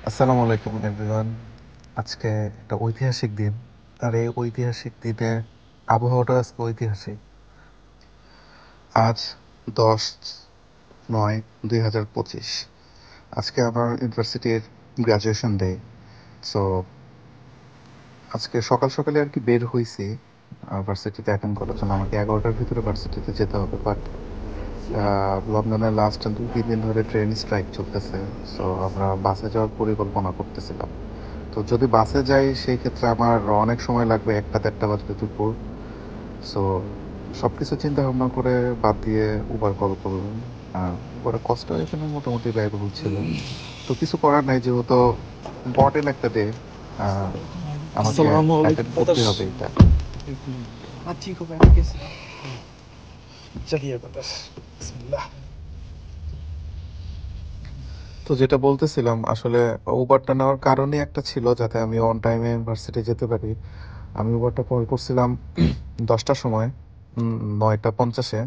আসসালামু আলাইকুম এভরিওয়ান। আজকে একটা ঐতিহাসিক দিন। আর এই ঐতিহাসিক দিনে আবহাওয়াটা আজকে ঐতিহাসিক। আজ 10/9/2025। আজকে আমার ইউনিভার্সিটির গ্রাজুয়েশন ডে। সো আজকে সকাল সকালে আর কি বের হয়েছি ভার্সিটিতে অ্যাটেন্ড করার জন্য। আমাকে 11টার ভিতরে ভার্সিটিতে যেতে হবে, বাট লন্ডনের লাস্ট 2-3 দিন ধরে ট্রেন স্ট্রাইক চলতেছে। সো আমরা বাসে যাওয়ার পরিকল্পনা করতেছিলাম। তো যদি বাসে যাই সেই ক্ষেত্রে আমার অনেক সময় লাগবে, 1টা 1:30 বাজবে দুপুর। সো সব কিছু চিন্তা ভাবনা করে বাদ দিয়ে উবার কল করলাম। উবারের কষ্ট এখানে মোটামুটি ব্যয়বহুল ছিল। তো কিছু করার নাই, যেহেতু ইম্পর্টেন্ট একটা ডে, আমাকে السلام অ্যাটেন্ড عليكم করতে بدر. হবে এটা। أعطيكم بعد كيس جري يا بدر. بسم الله. তো যেটা বলতেছিলাম, আসলে উবারটা নেওয়ার কারণই একটা ছিল, যাতে আমি অন টাইমে ইউনিভার্সিটি যেতে পারি। আমি উবারটা কল করছিলাম 10টার সময়, 9:50-এ।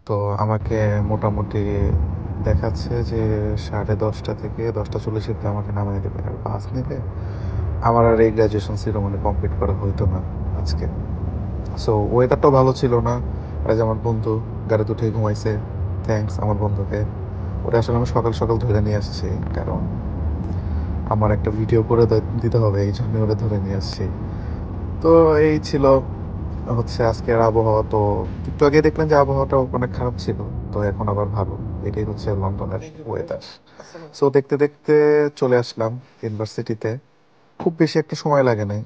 তো আমাকে মোটামুটি দেখাচ্ছে যে 10:30 থেকে 10:40-এর আমাকে নামিয়ে দেবে। আর বাস নিলে আমার আর এই গ্র্যাজুয়েশন সিরিমনি কমপ্লিট করা হইতো না আজকে। সো ওয়েদারটাও ভালো ছিল না। আর এই যে আমার বন্ধু গাড়িতে উঠে ঘুমাইছে, থ্যাঙ্কস আমার বন্ধুকে। ওটা আসলে আমি সকাল সকাল ধরে নিয়ে আসছি, কারণ আমার একটা ভিডিও করে দিতে হবে, এই জন্য ওরা ধরে নিয়ে আসছি। তো এই ছিল হচ্ছে আজকের আবহাওয়া। তো একটু আগে দেখলেন যে আবহাওয়াটা অনেক খারাপ ছিল, তো এখন আবার ভালো। এটাই হচ্ছে লন্ডনের Thank you brother. Weather. السلام. So দেখতে দেখতে চলে আসলাম ইউনিভার্সিটিতে। খুব বেশি একটা সময় লাগে নাই।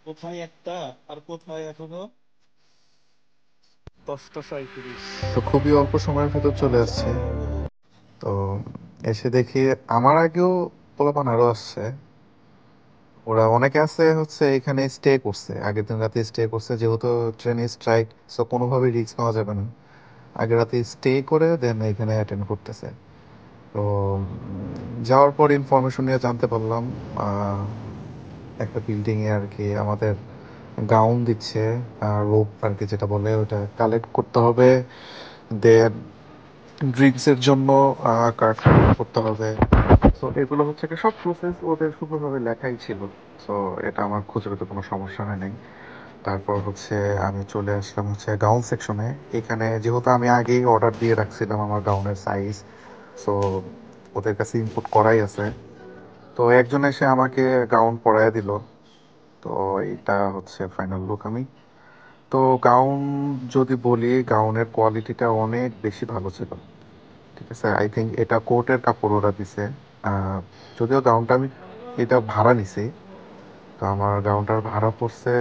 কোথায় একটা আর কোথায় এখনো 10টা 37. তো খুবই অল্প সময়ের ভেতর চলে আসছে। তো এসে দেখি আমার আগেও পোলাপান আরো আসছে। ওরা অনেকে আছে হচ্ছে এখানে স্টে করছে, আগের দিন রাতে স্টে করছে, যেহেতু ট্রেনে স্ট্রাইক। সো কোনোভাবেই রিস্ক নেওয়া যাবে না। আগের রাতে স্টে করে দেন এখানে অ্যাটেন্ড করতেছে। তো যাওয়ার পর ইনফরমেশন নিয়ে জানতে পারলাম একটা বিল্ডিংয়ে আর কি আমাদের গাউন দিচ্ছে, রোপ আর কি যেটা বলে, ওটা কালেক্ট করতে হবে। দেন ড্রিঙ্কসের জন্য কার্ড করতে হবে। তো এগুলো হচ্ছে কি সব প্রসেস ওদের সুন্দরভাবে লেখাই ছিল। তো এটা আমার খুঁজে পেতে কোনো সমস্যা হয় নাই। তারপর হচ্ছে আমি চলে আসলাম হচ্ছে গাউন সেকশনে। এখানে যেহেতু আমি আগেই অর্ডার দিয়ে রাখছিলাম আমার গাউনের সাইজ, সো ওদের কাছে ইনপুট করাই আছে। তো একজন এসে আমাকে গাউন পরাইয়া দিল। তো এইটা হচ্ছে ফাইনাল লুক। আমি তো গাউন যদি বলি, গাউনের কোয়ালিটিটা অনেক বেশি ভালো ছিল। ঠিক আছে, আই থিঙ্ক এটা কোটের কাপড় ওরা দিছে। আহ, যদিও গাউনটা আমি এটা ভাড়া নিছি। তো আমার গাউনটার ভাড়া পড়ছে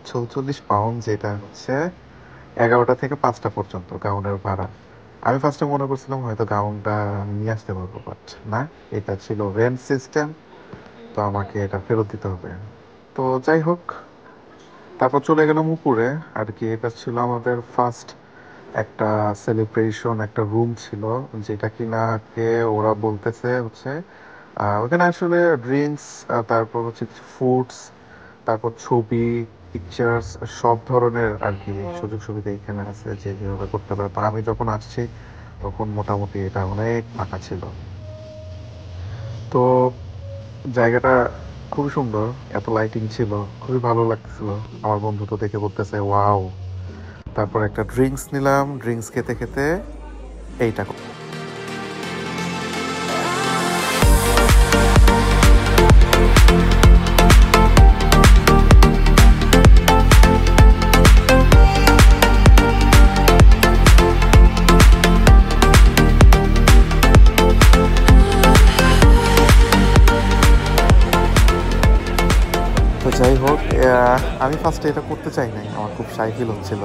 44 পাউন্ড, যেটা হচ্ছে 11টা থেকে 5টা পর্যন্ত গাউনের ভাড়া। আমি ফার্স্টে মনে করছিলাম হয়তো গাউনটা আমি নিয়ে আসতে পারবো, বাট না, এটা ছিল রেন্ট সিস্টেম। তো আমাকে এটা ফেরত দিতে হবে। তো যাই হোক, তারপর চলে গেলাম উপরে। আর কি এটা ছিল আমাদের ফার্স্ট একটা সেলিব্রেশন, একটা রুম ছিল, যেটা কিনা কে ওরা বলতেছে হচ্ছে ওখানে আসলে ড্রিঙ্কস, তারপর হচ্ছে ফুডস, তারপর ছবি, পিকচার্স, সব ধরনের আর কি সুযোগ সুবিধা এখানে আছে, যে যেভাবে করতে পারে। তো আমি যখন আসছি তখন মোটামুটি এটা অনেক ফাঁকা ছিল। তো জায়গাটা খুবই সুন্দর, এত লাইটিং ছিল, খুবই ভালো লাগছিল। আমার বন্ধু তো দেখে বলতেছে ওয়াও। তারপর একটা ড্রিঙ্কস নিলাম, ড্রিঙ্কস খেতে খেতে এইটা তো যাই হোক, আমি ফার্স্টে এটা করতে চাই নাই, আমার খুব শাই ফিল হচ্ছিল,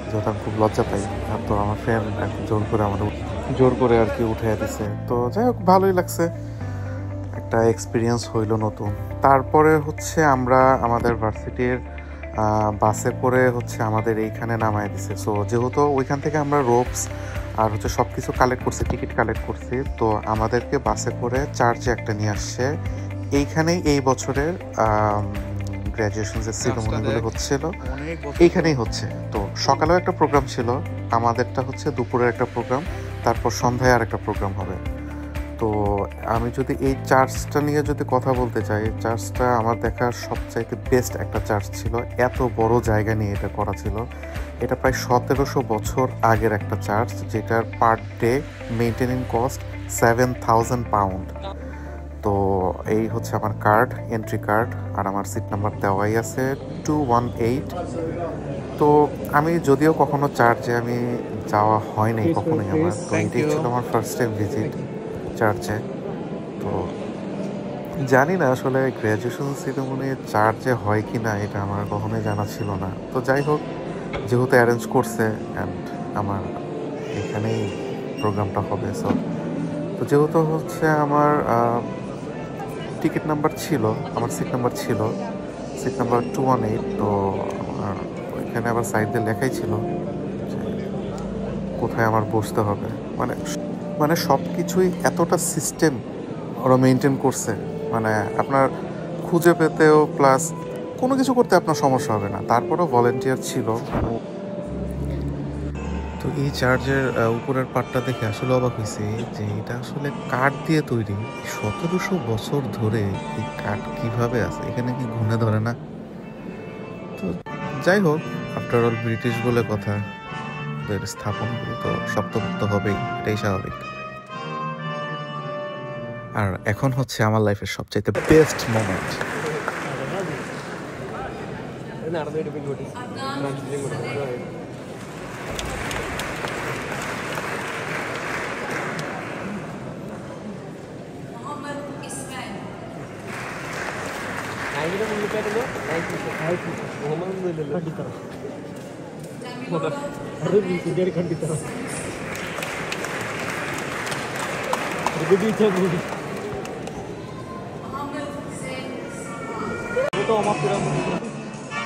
যেহেতু আমি খুব লজ্জা পাই। আর তো আমার ফ্রেন্ড এখন জোর করে আর কি উঠে দিছে। তো যাই হোক, ভালোই লাগছে, একটা এক্সপিরিয়েন্স হইলো নতুন। তারপরে হচ্ছে আমরা আমাদের ভার্সিটির বাসে করে হচ্ছে আমাদের এইখানে নামায় দিছে। সো যেহেতু ওইখান থেকে আমরা রোপস আর হচ্ছে সব কিছু কালেক্ট করছি, টিকিট কালেক্ট করছি, তো আমাদেরকে বাসে করে চার্চে একটা নিয়ে আসছে। এইখানেই এই বছরের গ্র্যাজুয়েশন যে সিরিমনিগুলো হচ্ছিল এইখানেই হচ্ছে। তো সকালেও একটা প্রোগ্রাম ছিল, আমাদেরটা হচ্ছে দুপুরের একটা প্রোগ্রাম। তারপর সন্ধ্যায় আরেকটা প্রোগ্রাম হবে। তো আমি যদি এই চার্চটা নিয়ে যদি কথা বলতে চাই, চার্চটা আমার দেখার সবচাইতে বেস্ট একটা চার্চ ছিল। এত বড় জায়গা নিয়ে এটা করা ছিল। এটা প্রায় 1700 বছর আগের একটা চার্চ, যেটার per day maintaining cost 7000 pound. তো এই হচ্ছে আমার কার্ড, এন্ট্রি কার্ড, আর আমার সিট নাম্বার দেওয়াই আছে 218। তো আমি যদিও কখনো চার্চে আমি যাওয়া হয়নি কখনোই আমার, তো এটাই ছিল আমার ফার্স্ট টাইম ভিজিট চার্চে। তো জানি না আসলে গ্র্যাজুয়েশন সেরেমনি চার্চে হয় কি না, এটা আমার কখনোই জানা ছিল না। তো যাই হোক, যেহেতু অ্যারেঞ্জ করছে অ্যান্ড আমার এখানেই প্রোগ্রামটা হবে, সো তো যেহেতু হচ্ছে আমার টিকিট নাম্বার ছিল, আমার সিট নাম্বার ছিল সিট নাম্বার 218। তো আমার ওইখানে আবার সাইড দিয়ে লেখাই ছিল যে কোথায় আমার বসতে হবে। মানে মানে সব কিছুই এতটা সিস্টেম ওরা মেনটেন করছে, মানে আপনার খুঁজে পেতেও প্লাস কোনো কিছু করতে আপনার সমস্যা হবে না। তারপরেও ভলেন্টিয়ার ছিল। তো এই চার্চের উপরের পার্টটা দেখে আসলে অবাক হয়েছি যে এটা আসলে কাঠ দিয়ে তৈরি। 1700 বছর ধরে এই কাঠ কিভাবে আছে, এখানে কি ঘুণে ধরে না? তো যাই হোক, আফটার অল ব্রিটিশ বলে কথা, এর স্থাপনগুলো তো শক্তপোক্ত হবেই, এটাই স্বাভাবিক। আর এখন হচ্ছে আমার লাইফের সবচাইতে বেস্ট মোমেন্ট।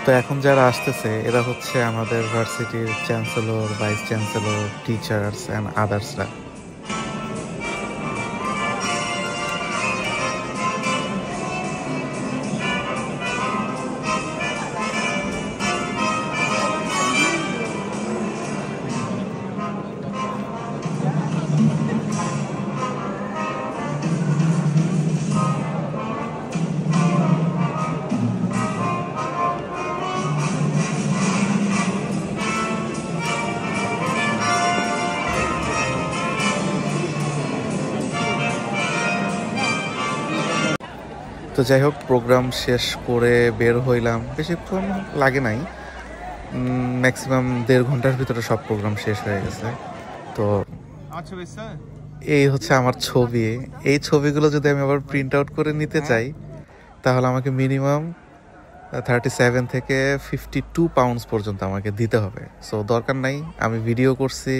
তো এখন যারা আসতেছে এরা হচ্ছে আমাদের ভার্সিটির chancellor, vice chancellor, teachers and আদার্সরা। তো যাই হোক, প্রোগ্রাম শেষ করে বের হইলাম, বেশিক্ষণ লাগে নাই, ম্যাক্সিমাম 1.5 ঘন্টার ভিতরে সব প্রোগ্রাম শেষ হয়ে গেছে। তো এই হচ্ছে আমার ছবি। এই ছবিগুলো যদি আমি আবার প্রিন্ট আউট করে নিতে চাই তাহলে আমাকে মিনিমাম 37 থেকে 52 পাউন্ডস পর্যন্ত আমাকে দিতে হবে। সো দরকার নাই, আমি ভিডিও করছি,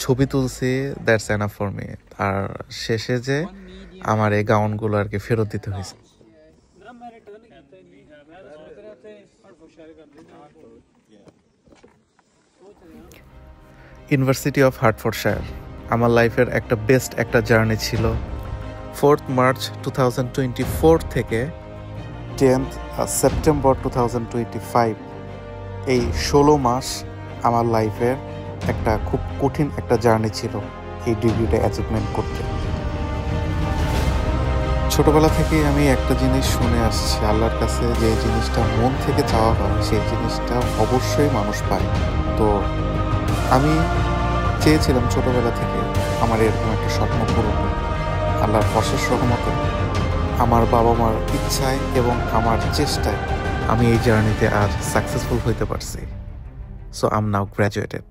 ছবি তুলছি, দ্যাটস এনাফ ফর মি। আর শেষে যে আমার এই গাউনগুলো আর কি ফেরত দিতে হয়েছে। ইউনিভার্সিটি অফ হার্টফোর্ডশায়ার আমার লাইফের একটা বেস্ট একটা জার্নি ছিল। 4th মার্চ 2024 থেকে 10th সেপ্টেম্বর 2025, এই 16 মাস আমার লাইফের একটা খুব কঠিন একটা জার্নি ছিল এই ডিগ্রিটা অ্যাচিভমেন্ট করতে। ছোটবেলা থেকেই আমি একটা জিনিস শুনে আসছি আল্লাহর কাছে, যে জিনিসটা মন থেকে চাওয়া হয় সেই জিনিসটা অবশ্যই মানুষ পায়। তো আমি চেয়েছিলাম ছোটবেলা থেকে আমার এরকম একটা স্বপ্ন পূরণ হোক। আল্লাহর অশেষ রহমতে আমার বাবা মার ইচ্ছায় এবং আমার চেষ্টায় আমি এই জার্নিতে আজ সাকসেসফুল হইতে পারছি। So I am now graduated.